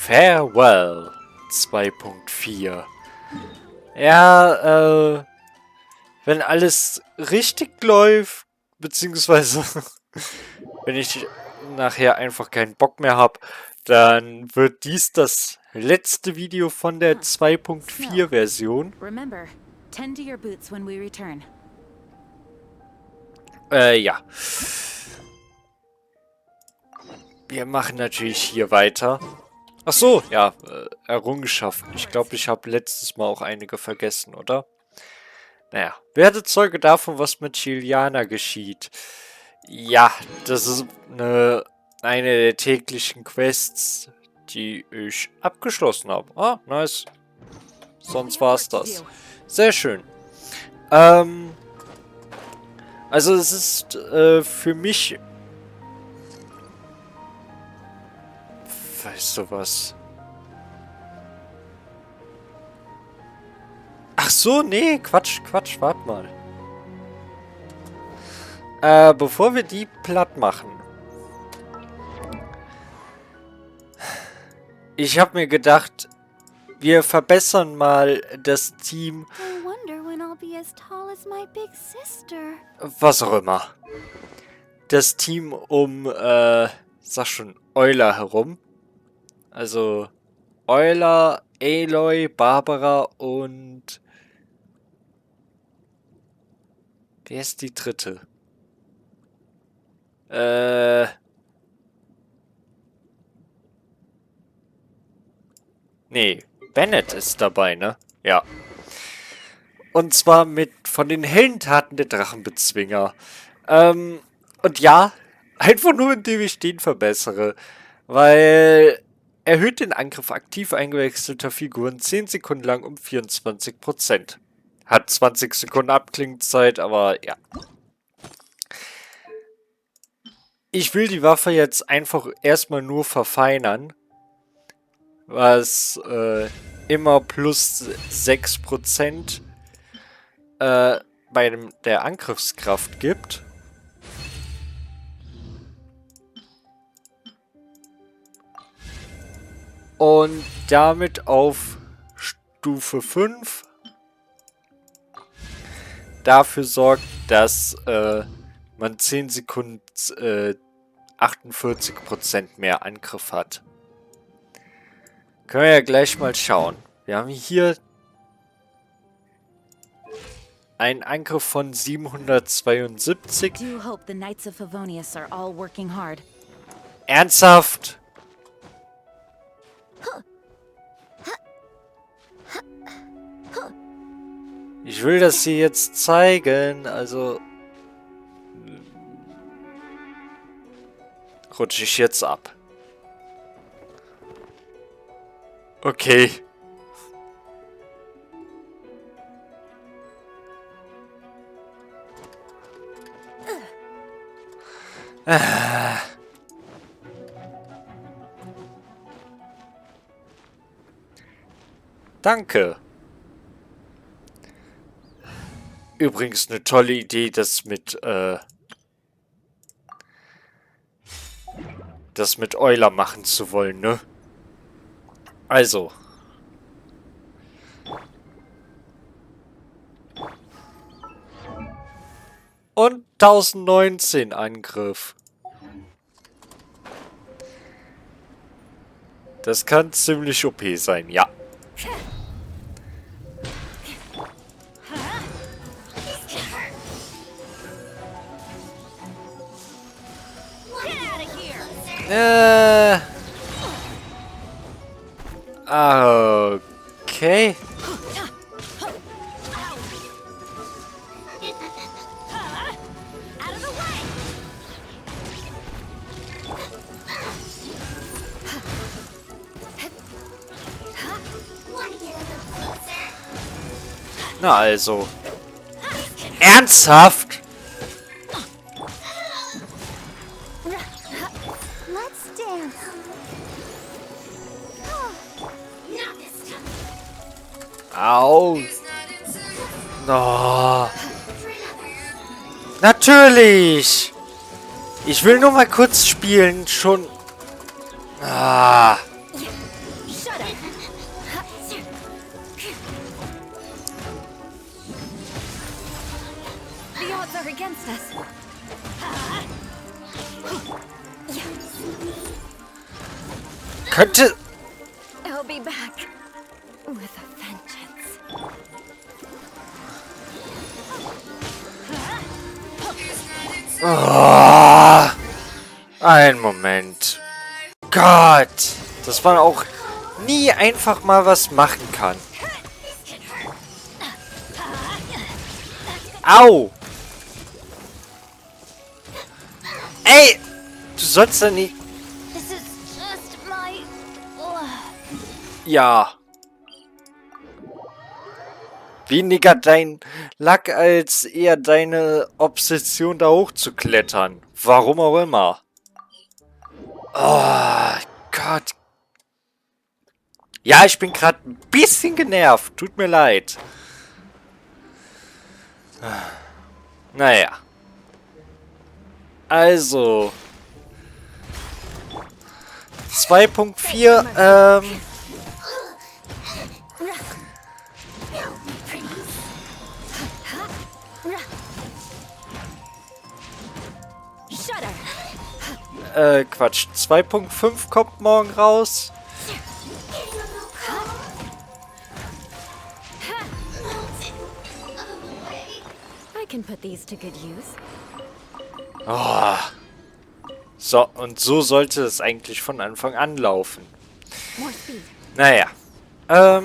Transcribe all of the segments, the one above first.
Farewell 2.4. Ja, wenn alles richtig läuft, beziehungsweise wenn ich nachher einfach keinen Bock mehr habe, dann wird dies das letzte Video von der 2.4 Version. Remember, tend to your boots when we return. Ja. Wir machen natürlich hier weiter. Ach so, ja, Errungenschaften. Ich glaube, ich habe letztes Mal auch einige vergessen, oder? Naja, werde Zeuge davon, was mit Juliana geschieht. Ja, das ist eine der täglichen Quests, die ich abgeschlossen habe. Ah, nice. Sonst war's das. Sehr schön. Also es ist für mich... Weißt du was? Ach so, nee, Quatsch, warte mal. Bevor wir die platt machen. Ich habe mir gedacht, wir verbessern mal das Team. Was auch immer. Das Team um, sag schon, Euler herum. Also Euler, Aloy, Barbara und... Wer ist die dritte? Nee, Bennett ist dabei, ne? Ja. Und zwar von den Heldentaten der Drachenbezwinger. Und ja, einfach nur, indem ich den verbessere. Weil erhöht den Angriff aktiv eingewechselter Figuren 10 Sekunden lang um 24%. Hat 20 Sekunden Abklingzeit, aber ja. Ich will die Waffe jetzt einfach erstmal nur verfeinern. Was immer plus 6% bei der Angriffskraft gibt. Und damit auf Stufe 5 dafür sorgt, dass man 10 Sekunden 48% mehr Angriff hat. Können wir ja gleich mal schauen. Wir haben hier einen Angriff von 772. Ernsthaft? Ich will das hier jetzt zeigen, also... Rutsche ich jetzt ab. Okay. Danke. Übrigens eine tolle Idee, das mit Euler machen zu wollen, ne? Also. Und 1019 Angriff. Das kann ziemlich OP sein, ja. Okay. Na also. Ernsthaft? Au. Oh. Natürlich. Ich will nur mal kurz spielen. Schon. Ah. The odds are against us. Könnte... I'll be back with a vengeance. Oh, ein Moment. Gott, dass man auch nie einfach mal was machen kann. Au! Ey! Du sollst da nicht... This is just my... Ja. Weniger dein Lack als eher deine Obsession da hochzuklettern. Warum auch immer. Oh Gott. Ja, ich bin gerade ein bisschen genervt. Tut mir leid. Naja. Also. 2.4, Quatsch. 2.5 kommt morgen raus. I can put these to good use. Oh. So, und so sollte es eigentlich von Anfang an laufen. More speed. Naja. Off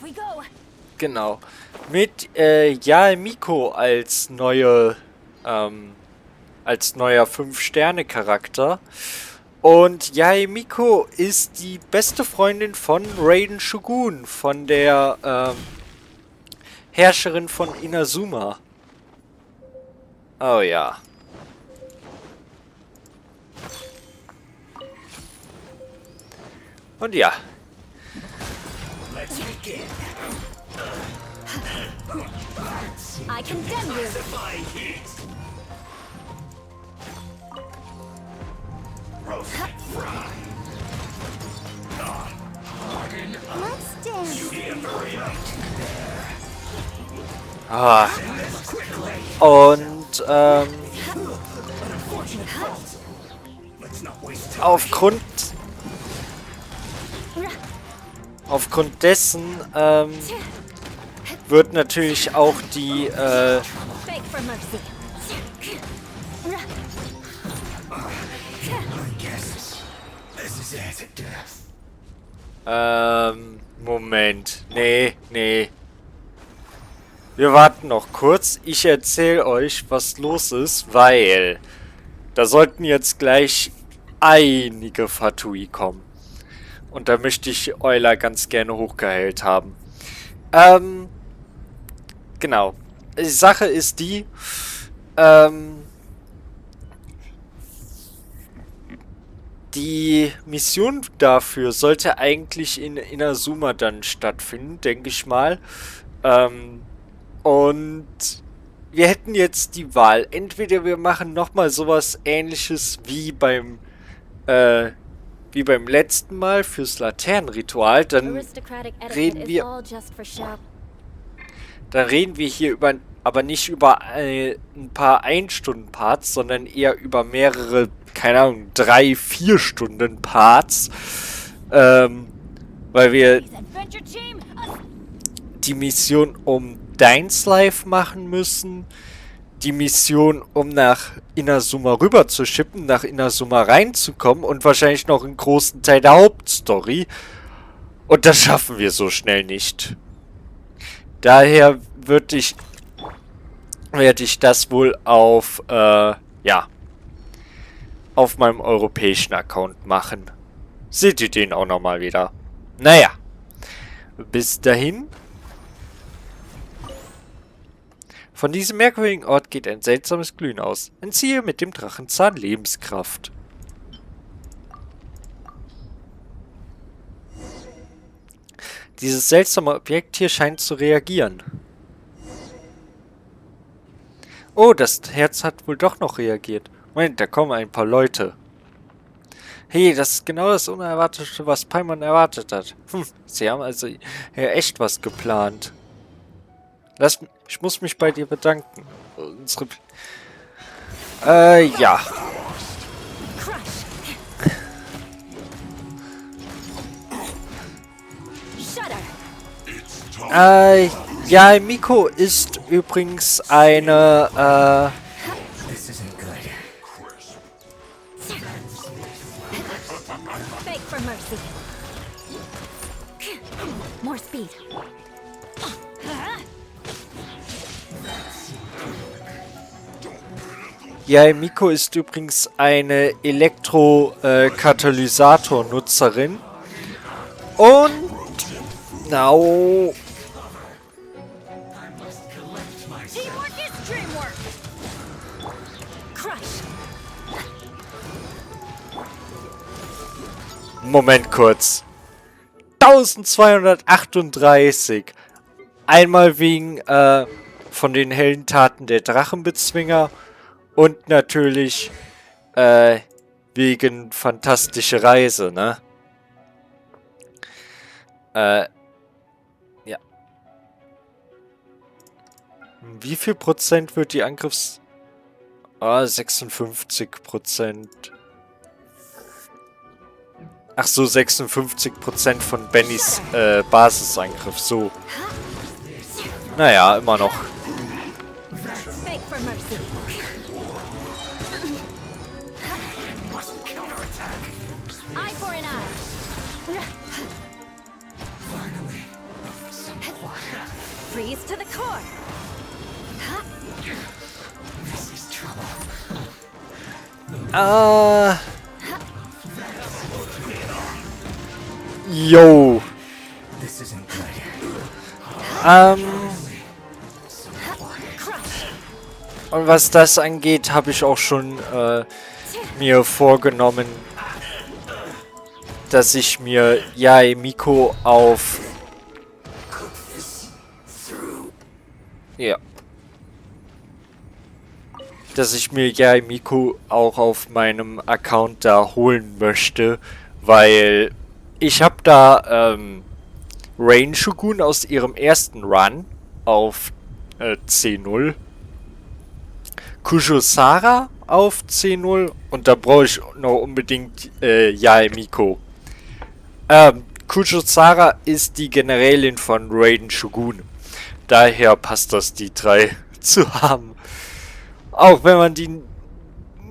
we go. Genau. Mit Yae Miko als neuer 5-Sterne-Charakter. Und Yae Miko ist die beste Freundin von Raiden Shogun, von der Herrscherin von Inazuma. Oh ja. Und ja. I condemn you. Let's dance. Ah. Und aufgrund dessen wird natürlich auch die Beg for mercy. Moment. Nee. Wir warten noch kurz. Ich erzähle euch, was los ist, weil da sollten jetzt gleich einige Fatui kommen. Und da möchte ich Euler ganz gerne hochgeheilt haben. Genau. Die Sache ist die, die Mission dafür sollte eigentlich in Inazuma dann stattfinden, denke ich mal. Und wir hätten jetzt die Wahl. Entweder wir machen nochmal sowas Ähnliches wie beim letzten Mal fürs Laternenritual. Dann reden wir hier über, aber nicht über ein paar 1-Stunden-Parts, sondern eher über mehrere, keine Ahnung, 3-4 Stunden Parts. Weil wir die Mission um Deins Life machen müssen, die Mission um nach Inazuma rüber zu schippen, nach Inazuma reinzukommen und wahrscheinlich noch einen großen Teil der Hauptstory. Und das schaffen wir so schnell nicht. Daher werde ich das wohl auf meinem europäischen Account machen. Seht ihr den auch nochmal wieder. Naja. Bis dahin. Von diesem merkwürdigen Ort geht ein seltsames Glühen aus. Entziehe mit dem Drachenzahn Lebenskraft. Dieses seltsame Objekt hier scheint zu reagieren. Oh, das Herz hat wohl doch noch reagiert. Moment, da kommen ein paar Leute. Hey, das ist genau das Unerwartete, was Paimon erwartet hat. Sie haben also hier echt was geplant. Ich muss mich bei dir bedanken. Unsere... ja. Crush. Shudder. Ja, Miko ist übrigens eine, This isn't good. Beg for mercy. More speed. Ja, Miko ist übrigens eine Elektro-Katalysator-Nutzerin. Und... Au. Teamwork is dreamwork. Crush. Moment kurz. 1238. Einmal wegen, von den hellen Taten der Drachenbezwinger. Und natürlich, wegen Fantastische Reise, ne? Ja. Wie viel Prozent wird die Angriffs... 56%. Ach so, 56% von Bennys Basisangriff, so. Naja, immer noch. Beg for mercy. Eye for an eye. Freeze to the core. Yo. This isn't good. Crush. Und was das angeht, habe ich auch schon mir vorgenommen, dass ich mir Yae Miko auf... Ja. Dass ich mir Yae Miko auch auf meinem Account da holen möchte, weil ich habe da Rain Shogun aus ihrem ersten Run auf C0, Kujo-Sara auf C0 und da brauche ich noch unbedingt Yae Miko. Kujo-Sara ist die Generälin von Raiden Shogun. Daher passt das, die drei zu haben. Auch wenn man die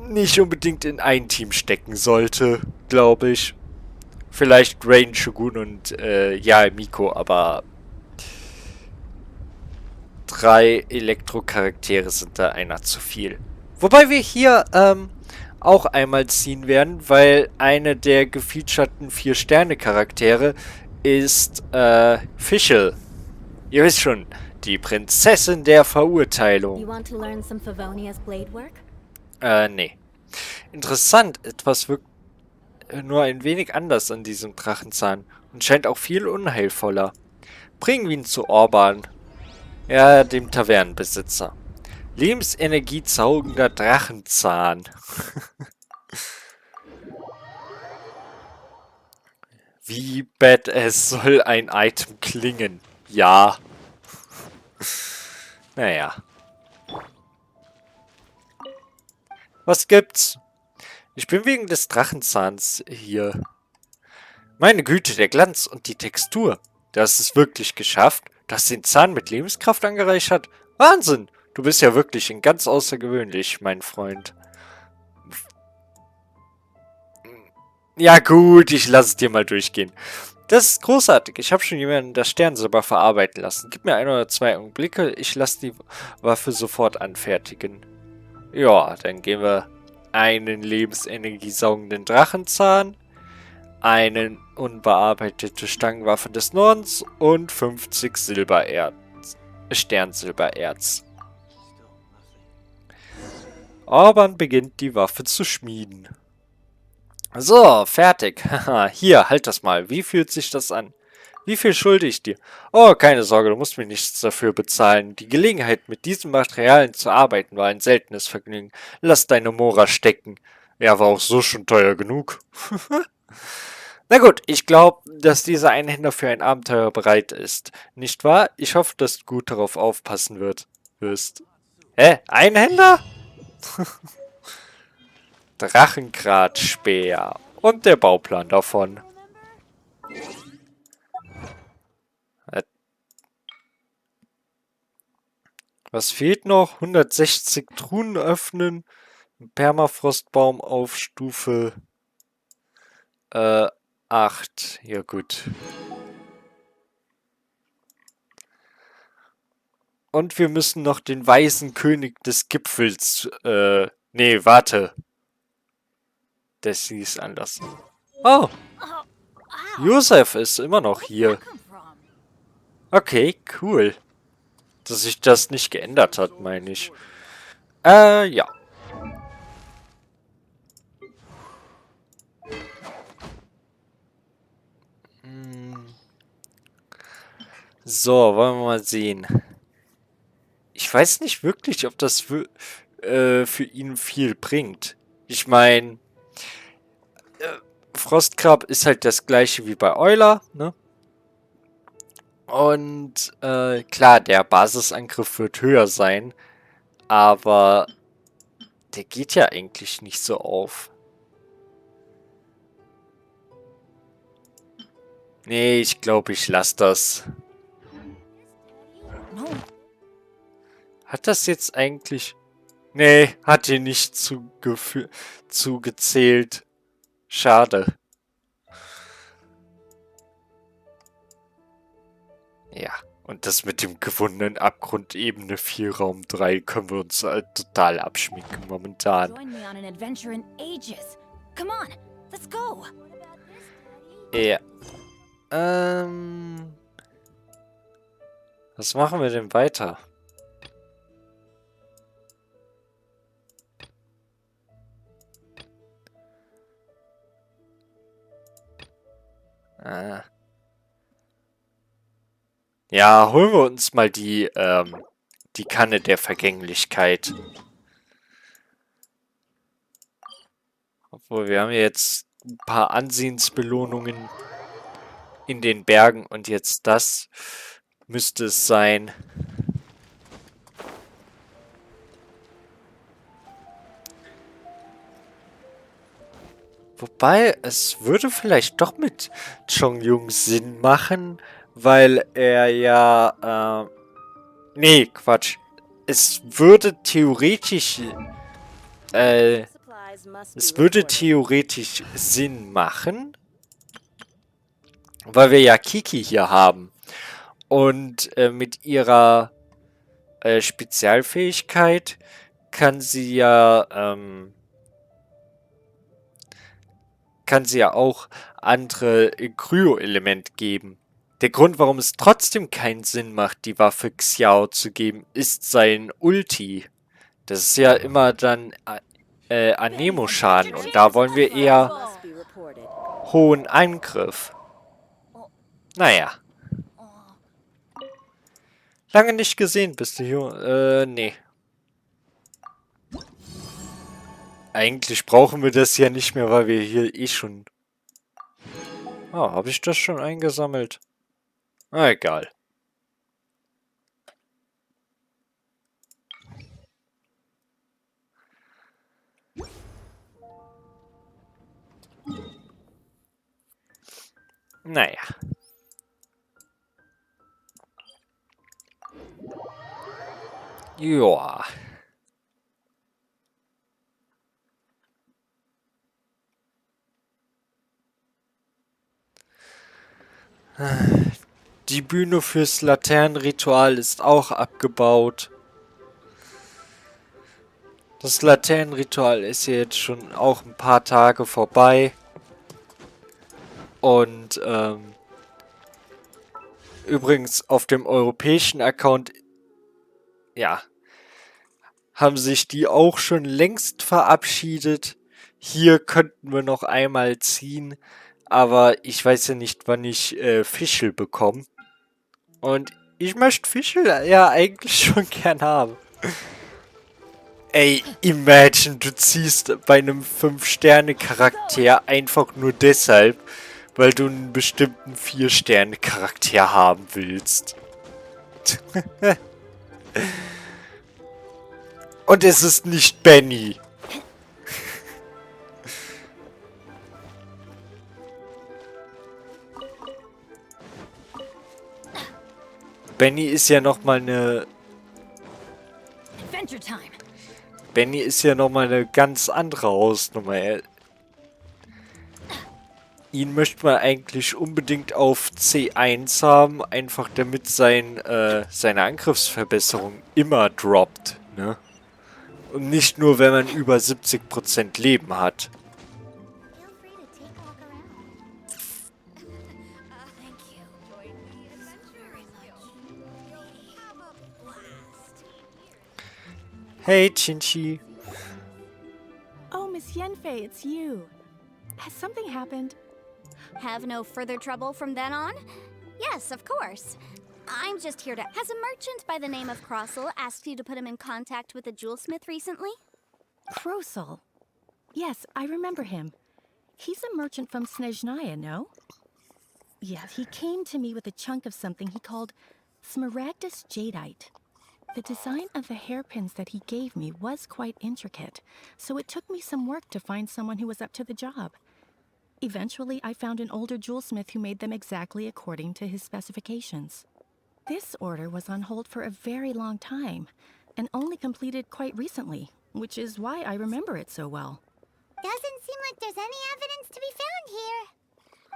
nicht unbedingt in ein Team stecken sollte, glaube ich. Vielleicht Raiden Shogun und Yae Miko, aber 3 Elektro-Charaktere sind da einer zu viel. Wobei wir hier auch einmal ziehen werden, weil eine der gefeaturten 4-Sterne-Charaktere ist Fischl. Ihr wisst schon, die Prinzessin der You Verurteilung. want to learn some Favonia's blade work? Nee. Interessant, etwas wirkt nur ein wenig anders an diesem Drachenzahn und scheint auch viel unheilvoller. Bringen wir ihn zu Orban. Ja, dem Tavernenbesitzer. Lebensenergiezaugender Drachenzahn. Wie badass soll ein Item klingen? Ja. Naja. Was gibt's? Ich bin wegen des Drachenzahns hier. Meine Güte, der Glanz und die Textur. Du hast es wirklich geschafft. Du hast den Zahn mit Lebenskraft angereichert. Wahnsinn! Du bist ja wirklich ganz außergewöhnlich, mein Freund. Ja gut, ich lasse es dir mal durchgehen. Das ist großartig. Ich habe schon jemanden das Sternsilber verarbeiten lassen. Gib mir 1 oder 2 Augenblicke. Ich lasse die Waffe sofort anfertigen. Ja, dann gehen wir einen lebensenergiesaugenden Drachenzahn, eine unbearbeitete Stangenwaffe des Nordens und 50 Sternsilbererz. Orban beginnt die Waffe zu schmieden. So, fertig. Haha, hier, halt das mal. Wie fühlt sich das an? Wie viel schulde ich dir? Oh, keine Sorge, du musst mir nichts dafür bezahlen. Die Gelegenheit, mit diesen Materialien zu arbeiten, war ein seltenes Vergnügen. Lass deine Mora stecken. Ja, war auch so schon teuer genug. Na gut, ich glaube, dass dieser Einhänder für ein Abenteuer bereit ist. Nicht wahr? Ich hoffe, dass du gut darauf aufpassen wirst. Hä? Einhänder? Drachengrat-Speer. Und der Bauplan davon. Was fehlt noch? 160 Truhen öffnen. Permafrostbaum auf Stufe 8. Ja gut. Und wir müssen noch den weißen König des Gipfels, nee, warte. Das hieß anders. Oh, Oh, ow! Josef ist immer noch Where'd hier. that come from? Okay, cool. Dass sich das nicht geändert hat, meine ich. Ja. Hm. So, wollen wir mal sehen. Ich weiß nicht wirklich, ob das für ihn viel bringt. Ich meine, Frostgrab ist halt das gleiche wie bei Euler, ne? Und klar, der Basisangriff wird höher sein, aber der geht ja eigentlich nicht so auf. Nee, ich glaube, ich lasse das. No. Hat das jetzt eigentlich... Nee, hat hier nicht zugezählt. Schade. Ja, und das mit dem gewonnenen Abgrund Ebene 4 Raum 3 können wir uns total abschminken momentan. Join me on an adventure in ages. Come on, let's go. Ja. Was machen wir denn weiter? Ja, holen wir uns mal die Kanne der Vergänglichkeit. Obwohl, wir haben ja jetzt ein paar Ansehensbelohnungen in den Bergen und jetzt das müsste es sein. Wobei, es würde vielleicht doch mit Chongyun Sinn machen, weil er ja, nee, Quatsch. Es würde theoretisch, es würde theoretisch Sinn machen, weil wir ja Kiki hier haben. Und mit ihrer Spezialfähigkeit kann sie ja auch andere Kryo-Element geben. Der Grund, warum es trotzdem keinen Sinn macht, die Waffe Xiao zu geben, ist sein Ulti. Das ist ja immer dann Anemo-Schaden und da wollen wir eher hohen Angriff. Naja. Lange nicht gesehen, bist du hier? Nee. Eigentlich brauchen wir das ja nicht mehr, weil wir hier eh schon... Oh, habe ich das schon eingesammelt? Na, egal. Naja. Joa. Die Bühne fürs Laternenritual ist auch abgebaut. Das Laternenritual ist jetzt schon auch ein paar Tage vorbei. Und übrigens auf dem europäischen Account, ja, haben sich die auch schon längst verabschiedet. Hier könnten wir noch einmal ziehen. Aber ich weiß ja nicht, wann ich Fischl bekomme. Und ich möchte Fischl ja eigentlich schon gern haben. Ey, imagine, du ziehst bei einem 5-Sterne-Charakter einfach nur deshalb, weil du einen bestimmten 4-Sterne-Charakter haben willst. Und es ist nicht Benny. Benny ist ja nochmal eine... Adventure time. Benny ist ja nochmal eine ganz andere Hausnummer. Ihn möchte man eigentlich unbedingt auf C1 haben, einfach damit seine Angriffsverbesserung immer droppt, ne? Und nicht nur, wenn man über 70% Leben hat. Feel free to take a walk around. Thank you. Enjoyed the adventure very much. You'll have a blast. Hey, Chinchi. Oh, Miss Yenfei, it's you. Has something happened? Have no further trouble from then on? Yes, of course. I'm just here to... Has a merchant by the name of Crossel asked you to put him in contact with a jewelsmith recently? Krosel. Yes, I remember him. He's a merchant from Snezhnaya, no? Yeah, he came to me with a chunk of something he called Smaragdus Jadeite. The design of the hairpins that he gave me was quite intricate, so it took me some work to find someone who was up to the job. Eventually, I found an older jewelsmith who made them exactly according to his specifications. This order was on hold for a very long time, and only completed quite recently, which is why I remember it so well. Doesn't seem like there's any evidence to be found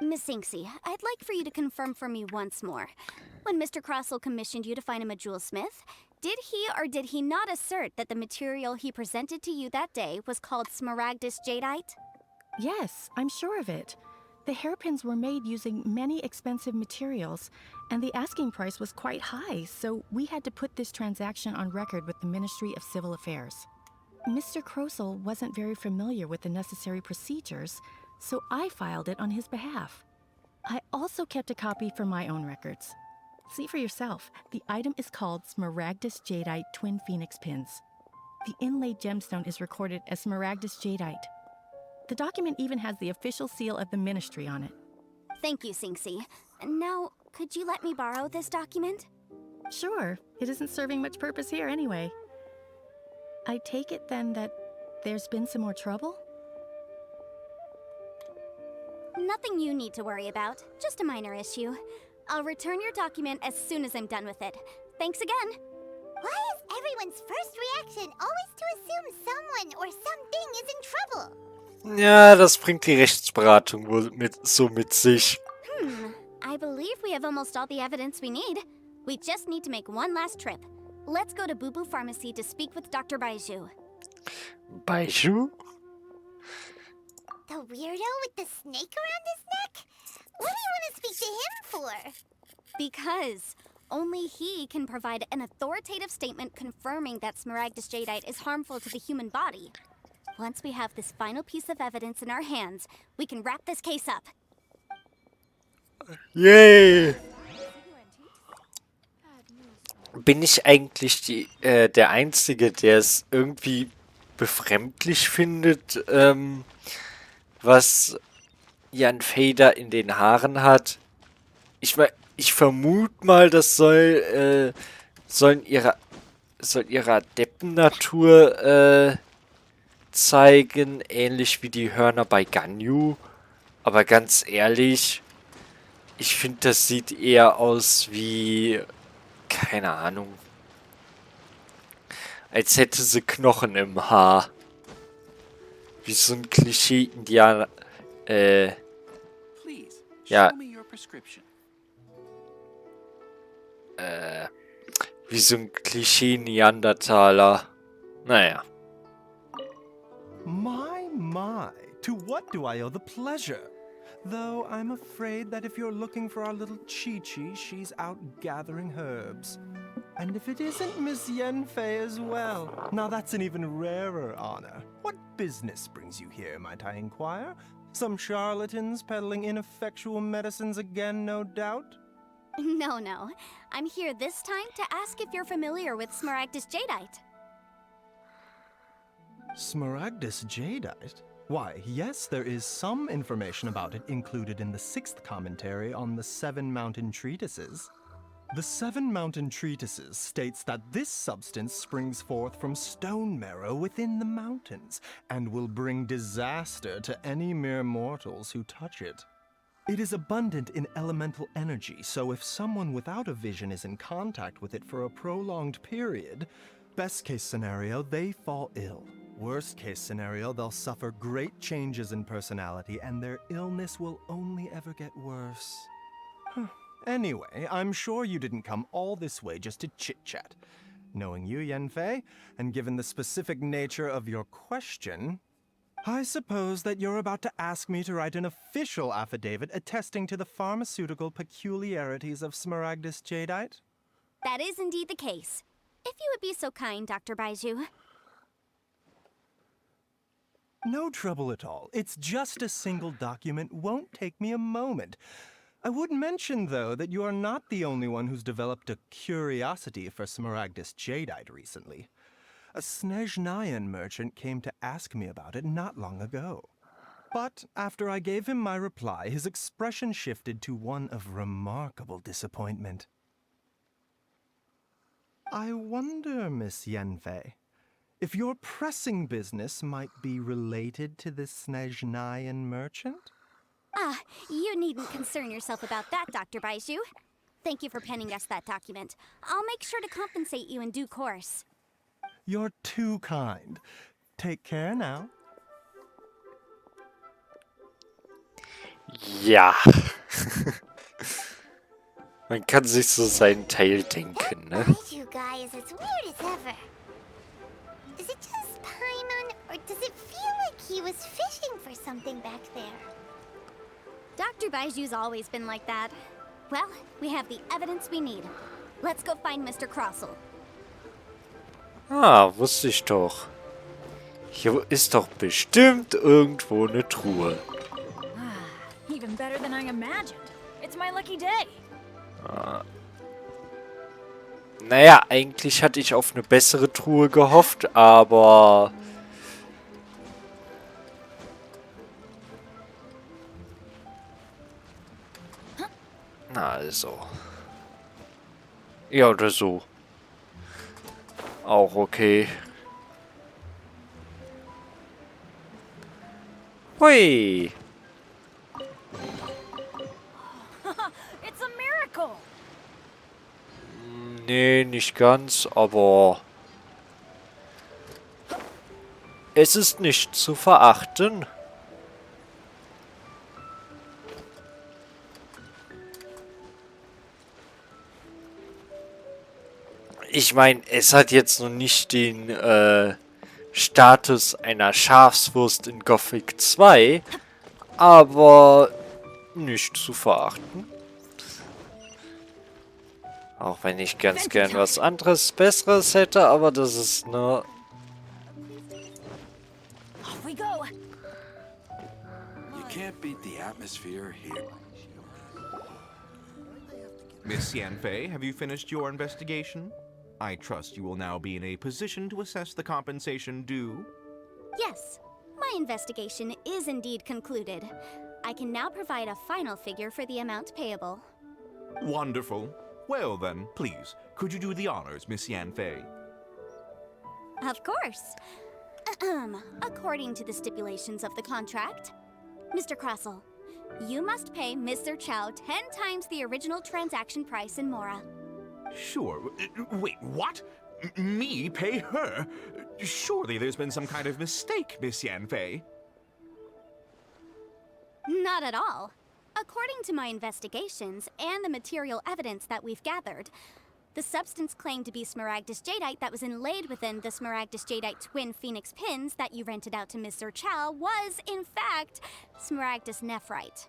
here. Miss Inksy, I'd like for you to confirm for me once more. When Mr. Crossel commissioned you to find him a jewelsmith, did he or did he not assert that the material he presented to you that day was called Smaragdus Jadeite? Yes, I'm sure of it. The hairpins were made using many expensive materials, and the asking price was quite high, so we had to put this transaction on record with the Ministry of Civil Affairs. Mr. Krosel wasn't very familiar with the necessary procedures, so I filed it on his behalf. I also kept a copy for my own records. See for yourself, the item is called Smaragdus Jadeite Twin Phoenix Pins. The inlaid gemstone is recorded as Smaragdus Jadeite. The document even has the official seal of the ministry on it. Thank you, Sinksy. Now, could you let me borrow this document? Sure, it isn't serving much purpose here anyway. I take it then that there's been some more trouble? Nothing you need to worry about, just a minor issue. I'll return your document as soon as I'm done with it. Thanks again. Why is everyone's first reaction always to assume someone or something is in trouble? Ja, das bringt die Rechtsberatung wohl mit sich. I believe we have almost all the evidence we need. We just need to make one last trip. Let's go to Boo Boo Pharmacy to speak with Dr. Baiju. Baiju? The weirdo with the snake around his neck? What do you want to speak to him for? Because only he can provide an authoritative statement confirming that Smaragdus Jadeite is harmful to the human body. Once we have this final piece of evidence in our hands, we can wrap this case up. Yay! Bin ich eigentlich der Einzige, der es irgendwie befremdlich findet, was Jan Fader in den Haaren hat? Ich vermute mal, das soll ihre Adeptennatur zeigen, ähnlich wie die Hörner bei Ganyu. Aber ganz ehrlich, ich finde, das sieht eher aus wie, keine Ahnung, als hätte sie Knochen im Haar. Wie so ein Klischee-Indianer, Please, ja, show me your prescription. wie so ein Klischee-Neandertaler. Naja. My, to what do I owe the pleasure? Though I'm afraid that if you're looking for our little Chi-Chi, she's out gathering herbs. And if it isn't Miss Yenfei as well, now that's an even rarer honor. What business brings you here, might I inquire? Some charlatans peddling ineffectual medicines again, no doubt? No, no. I'm here this time to ask if you're familiar with Smaragdus Jadeite. Smaragdus Jadeite? Why, yes, there is some information about it included in the 6th commentary on the 7 Mountain Treatises. The 7 Mountain Treatises states that this substance springs forth from stone marrow within the mountains, and will bring disaster to any mere mortals who touch it. It is abundant in elemental energy, so if someone without a vision is in contact with it for a prolonged period, best case scenario, they fall ill. Worst case scenario, they'll suffer great changes in personality, and their illness will only ever get worse. Anyway, I'm sure you didn't come all this way just to chit-chat. Knowing you, Yenfei, and given the specific nature of your question, I suppose that you're about to ask me to write an official affidavit attesting to the pharmaceutical peculiarities of Smaragdus Jadeite? That is indeed the case. If you would be so kind, Dr. Baiju. No trouble at all. It's just a single document. Won't take me a moment. I would mention, though, that you are not the only one who's developed a curiosity for Smaragdus Jadeite recently. A Snezhnayan merchant came to ask me about it not long ago. But after I gave him my reply, his expression shifted to one of remarkable disappointment. I wonder, Miss Yenfei, if your pressing business might be related to this Snezhnayan merchant? Ah, you needn't concern yourself about that, Dr. Baiju. Thank you for penning us that document. I'll make sure to compensate you in due course. You're too kind. Take care now. Ja. Man kann sich so seinen Teil denken, ne? Baiju guy is as weird as ever. Is it just Paimon, or does it feel like he was fishing for something back there? Dr. Baiju's always been like that. Well, we have the evidence we need. Let's go find Mr. Crossel. Ah, wusste ich doch. Hier ist doch bestimmt irgendwo eine Truhe. Even better than I imagined. It's my lucky day. Naja, eigentlich hatte ich auf eine bessere Truhe gehofft, aber... Na also. Ja, oder so. Auch okay. Hui. It's a miracle. Nee, nicht ganz, aber... Es ist nicht zu verachten. Ich meine, es hat jetzt noch nicht den Status einer Schafswurst in Gothic 2, aber nicht zu verachten. Auch wenn ich ganz gern was anderes, Besseres hätte, aber das ist nur... Off we go. You can't beat the atmosphere here. Miss Yanfei, have you finished your investigation? I trust you will now be in a position to assess the compensation due. Yes, my investigation is indeed concluded. I can now provide a final figure for the amount payable. Wonderful. Well then, please, could you do the honors, Miss Yanfei? Of course. According to the stipulations of the contract, Mr. Crossel, you must pay Mr. Chow 10 times the original transaction price in Mora. Sure. Wait, what? Me pay her? Surely there's been some kind of mistake, Miss Yanfei. Not at all. According to my investigations and the material evidence that we've gathered, the substance claimed to be Smaragdus Jadeite that was inlaid within the Smaragdus Jadeite twin phoenix pins that you rented out to Mr. Chow was, in fact, Smaragdus Nephrite.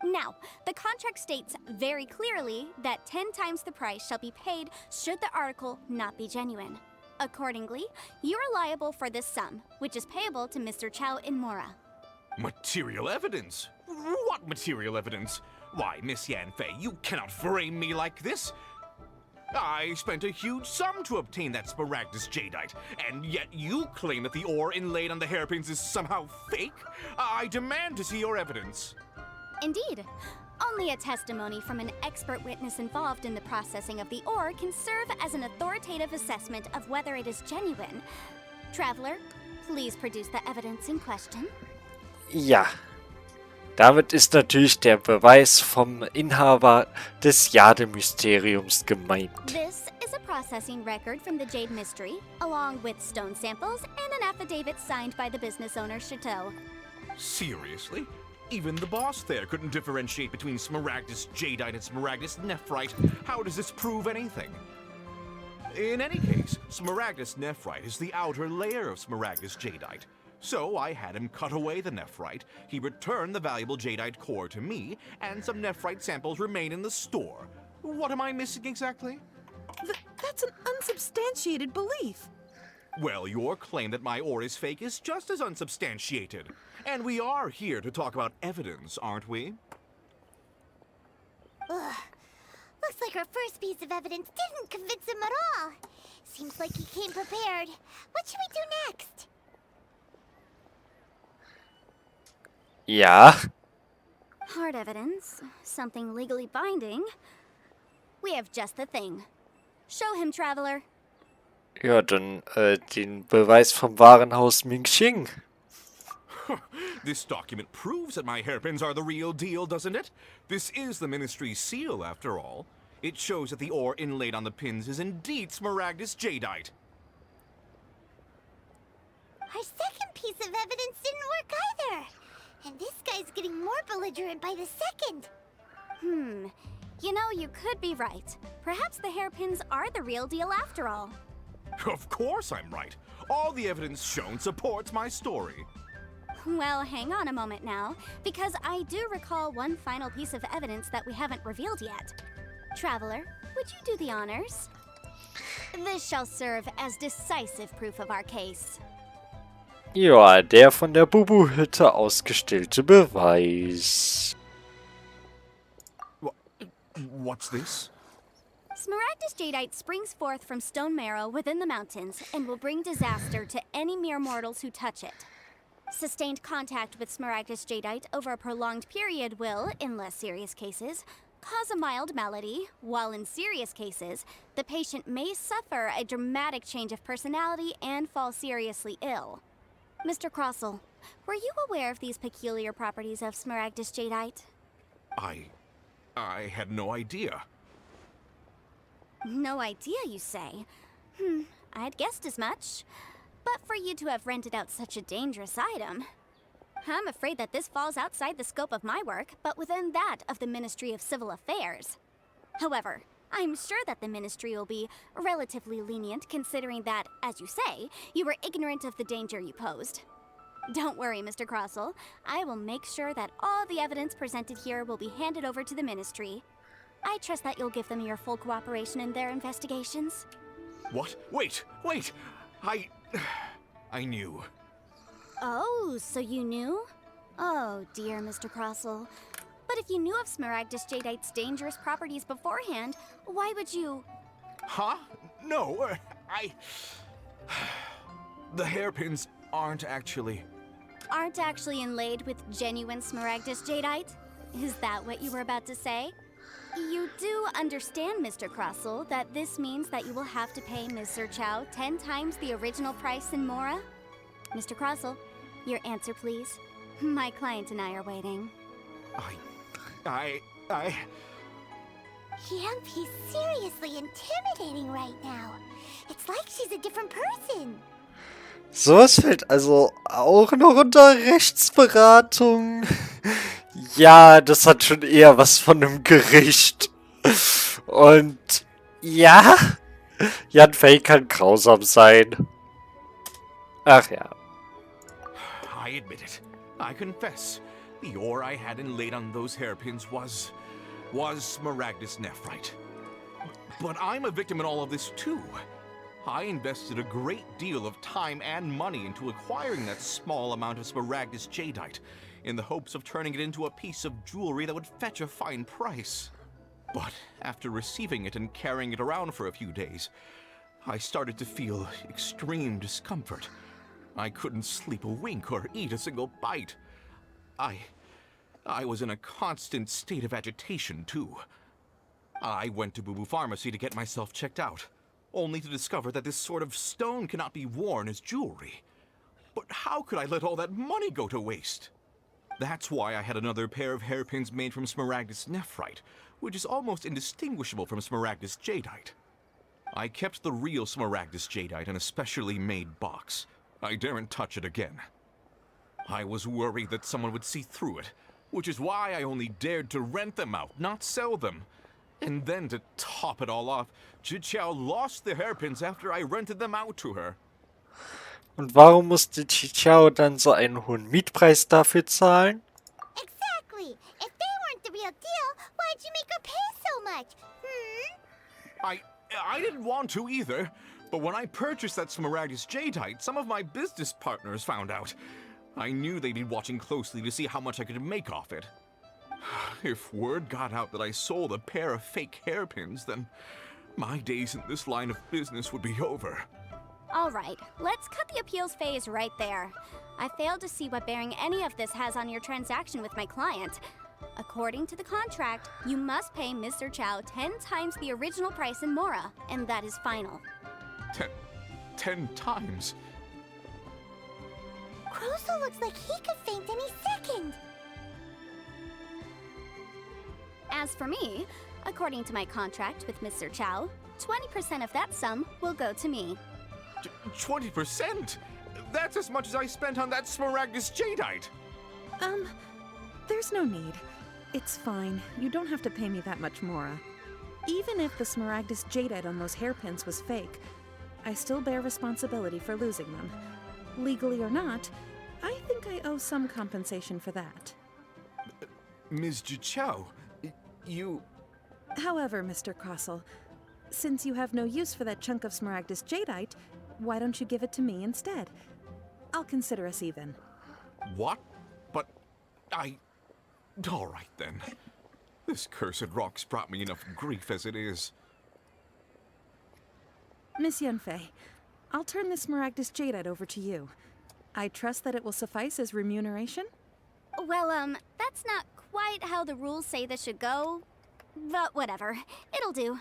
Now, the contract states very clearly that 10 times the price shall be paid should the article not be genuine. Accordingly, you are liable for this sum, which is payable to Mr. Chow in Mora. Material evidence? What material evidence? Why, Miss Yanfei, you cannot frame me like this. I spent a huge sum to obtain that Smaragdus jadeite, and yet you claim that the ore inlaid on the hairpins is somehow fake? I demand to see your evidence. Indeed. Only a testimony from an expert witness involved in the processing of the ore can serve as an authoritative assessment of whether it is genuine. Traveler, please produce the evidence in question. Ja. Damit ist natürlich der Beweis vom Inhaber des Jade-Mysteriums gemeint. This is a processing record from the Jade Mystery, along with stone samples and an affidavit signed by the business owner, Chateau. Seriously? Even the boss there couldn't differentiate between Smaragdus jadeite and Smaragdus nephrite. How does this prove anything? In any case, Smaragdus nephrite is the outer layer of Smaragdus jadeite. So I had him cut away the nephrite, he returned the valuable jadeite core to me, and some nephrite samples remain in the store. What am I missing exactly? That's an unsubstantiated belief. Well, your claim that my ore is fake is just as unsubstantiated. And we are here to talk about evidence, aren't we? Ugh. Looks like our first piece of evidence didn't convince him at all. Seems like he came prepared. What should we do next? Ja. Hard evidence, something legally binding. We have just the thing. Show him, Traveler. Ja, dann den Beweis vom Warenhaus Mingxing. This document proves that my hairpins are the real deal, doesn't it? This is the Ministry's seal, after all. It shows that the ore inlaid on the pins is indeed Smaragdus jadeite. Our second piece of evidence didn't work either. And this guy's getting more belligerent by the second. You know, you could be right. Perhaps the hairpins are the real deal after all. Of course I'm right. All the evidence shown supports my story. Well, hang on a moment now, because I do recall one final piece of evidence that we haven't revealed yet. Traveler, would you do the honors? This shall serve as decisive proof of our case. Ja, der von der Bubu-Hütte ausgestellte Beweis. What's this? Smaragdus jadeite springs forth from stone marrow within the mountains and will bring disaster to any mere mortals who touch it. Sustained contact with Smaragdus jadeite over a prolonged period will, in less serious cases, cause a mild malady, while in serious cases, the patient may suffer a dramatic change of personality and fall seriously ill. Mr. Crossell, were you aware of these peculiar properties of Smaragdus jadeite? I had no idea. No idea, you say? I'd guessed as much. But for you to have rented out such a dangerous item, I'm afraid that this falls outside the scope of my work, but within that of the Ministry of Civil Affairs. However, I'm sure that the Ministry will be relatively lenient considering that, as you say, you were ignorant of the danger you posed. Don't worry, Mr. Crossell. I will make sure that all the evidence presented here will be handed over to the Ministry. I trust that you'll give them your full cooperation in their investigations. What? Wait! I knew. Oh, so you knew? Oh, dear Mr. Crossell. But if you knew of Smaragdus jadeite's dangerous properties beforehand, why would you... Huh? No, The hairpins aren't actually inlaid with genuine Smaragdus jadeite? Is that what you were about to say? You do understand, Mr. Crossell, that this means that you will have to pay Mr. Chow 10 times the original price in Mora? Mr. Crossell, your answer, please. My client and I are waiting. Yanfei's seriously intimidating right now. It's like she's a different person. Sowas fällt also auch noch unter Rechtsberatung. Ja, das hat schon eher was von einem Gericht. Und ja, Yanfei kann grausam sein. Ach ja. I admit it. I confess. The ore I had inlaid on those hairpins was Smaragdus nephrite. But I'm a victim in all of this too. I invested a great deal of time and money into acquiring that small amount of Smaragdus jadeite in the hopes of turning it into a piece of jewelry that would fetch a fine price. But after receiving it and carrying it around for a few days, I started to feel extreme discomfort. I couldn't sleep a wink or eat a single bite. I was in a constant state of agitation, too. I went to Boo Boo Pharmacy to get myself checked out, only to discover that this sort of stone cannot be worn as jewelry. But how could I let all that money go to waste? That's why I had another pair of hairpins made from Smaragdus nephrite, which is almost indistinguishable from Smaragdus jadeite. I kept the real Smaragdus jadeite in a specially made box. I daren't touch it again. I was worried that someone would see through it, which is why I only dared to rent them out, not sell them. And then to top it all off, Chichao lost the hairpins after I rented them out to her. Und warum musste Chichao dann so einen hohen Mietpreis dafür zahlen? Exactly. If they weren't the real deal, why'd you make her pay so much? I didn't want to either, but when I purchased that Smaragdus jadeite, some of my business partners found out. I knew they'd be watching closely to see how much I could make off it. If word got out that I sold a pair of fake hairpins, then my days in this line of business would be over. All right, let's cut the appeals phase right there. I failed to see what bearing any of this has on your transaction with my client. According to the contract, you must pay Mr. Chow 10 times the original price in Mora, and that is final. 10 times? Crusoe looks like he could faint any second. As for me, according to my contract with Mr. Chow, 20% of that sum will go to me. 20%? That's as much as I spent on that Smaragdus jadeite. There's no need. It's fine. You don't have to pay me that much, Mora. Even if the Smaragdus jadeite on those hairpins was fake, I still bear responsibility for losing them. Legally or not, I think I owe some compensation for that. Ms. Jichao, you... However, Mr. Crossell, since you have no use for that chunk of Smaragdus jadeite, why don't you give it to me instead? I'll consider us even. What? But all right then. This cursed rock's brought me enough grief as it is. Miss Yunfei, I'll turn this Smaragdus jadeite over to you. I trust that it will suffice as remuneration? Well, that's not quite how the rules say this should go, but whatever. It'll do.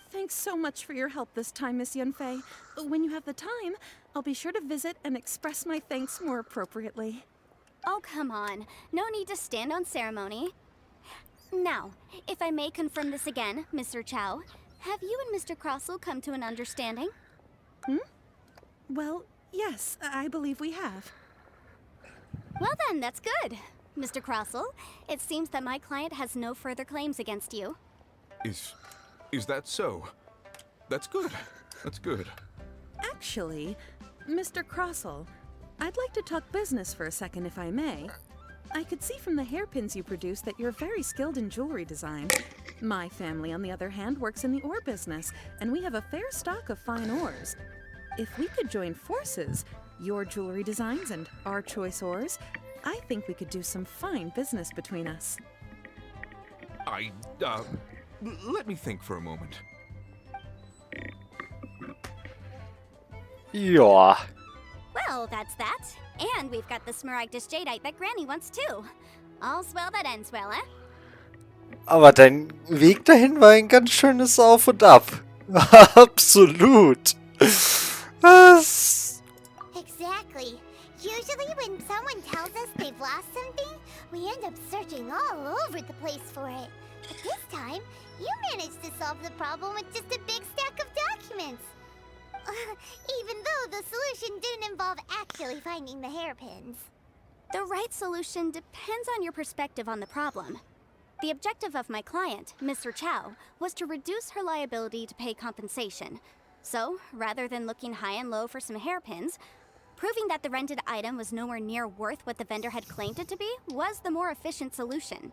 Thanks so much for your help this time, Miss Yunfei. When you have the time, I'll be sure to visit and express my thanks more appropriately. Oh, come on. No need to stand on ceremony. Now, if I may confirm this again, Mr. Chow, have you and Mr. Crossell come to an understanding? Well, yes, I believe we have. Well then, that's good. Mr. Crossell, it seems that my client has no further claims against you. Is that so? That's good. That's good. Actually, Mr. Crossell, I'd like to talk business for a second if I may. I could see from the hairpins you produce that you're very skilled in jewelry design. My family, on the other hand, works in the ore business, and we have a fair stock of fine ores. If we could join forces, your jewelry designs and our choice ores, I think we could do some fine business between us. Let me think for a moment. Ja. Well, that's that. And we've got the Smaragdus jadeite that Granny wants too. All's well that ends well, eh? Aber dein Weg dahin war ein ganz schönes Auf und Ab. Absolut. Was? Exactly. Usually when someone tells us they've lost something, we end up searching all over the place for it. But this time, you managed to solve the problem with just a big stack of documents. Even though the solution didn't involve actually finding the hairpins. The right solution depends on your perspective on the problem. The objective of my client, Mr. Chow, was to reduce her liability to pay compensation. So, rather than looking high and low for some hairpins, Proving that the rented item was nowhere near worth what the vendor had claimed it to be was the more efficient solution.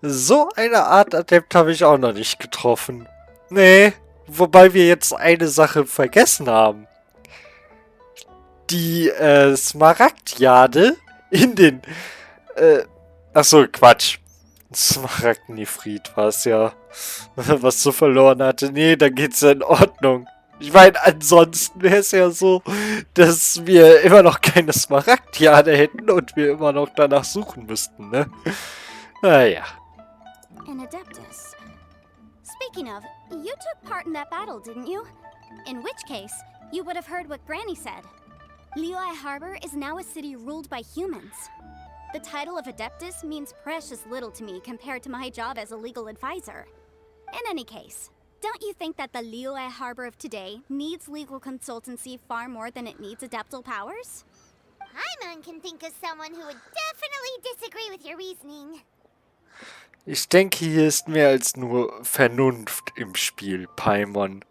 So eine Art Adept habe ich auch noch nicht getroffen. Nee, wobei wir jetzt eine Sache vergessen haben. Die Smaragdjade in den... Achso, Quatsch. Smaragdnifrit war es ja, was du verloren hatte. Nee, dann geht's ja in Ordnung. Ich meine, ansonsten wäre es ja so, dass wir immer noch keine Smaragdjade hätten und wir immer noch danach suchen müssten, ne? Naja. An Adeptus. Speaking of, you took part in that battle, didn't you? In which case, you would have heard what Granny said. Liyue Harbor is now a city ruled by humans. The title of Adeptus means precious little to me compared to my job as a legal advisor. In any case, don't you think that the Liyue Harbor of today needs legal consultancy far more than it needs adeptal powers? Paimon can think of someone who would definitely disagree with your reasoning. Ich denke, hier ist mehr als nur Vernunft im Spiel, Paimon.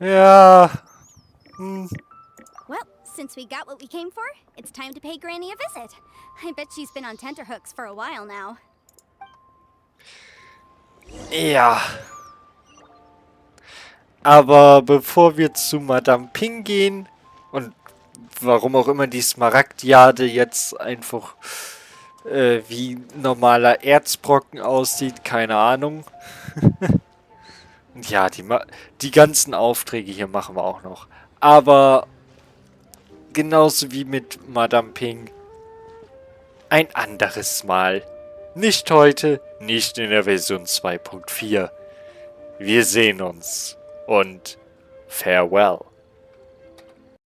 Ja. Well, since we got what we came for, it's time to pay Granny a visit. I bet she's been on tenterhooks for a while now. Ja. Aber bevor wir zu Madame Ping gehen und warum auch immer die Smaragdjade jetzt einfach wie normaler Erzbrocken aussieht, keine Ahnung. Ja, die ganzen Aufträge hier machen wir auch noch. Aber genauso wie mit Madame Ping ein anderes Mal. Nicht heute, nicht in der Version 2.4. Wir sehen uns und farewell.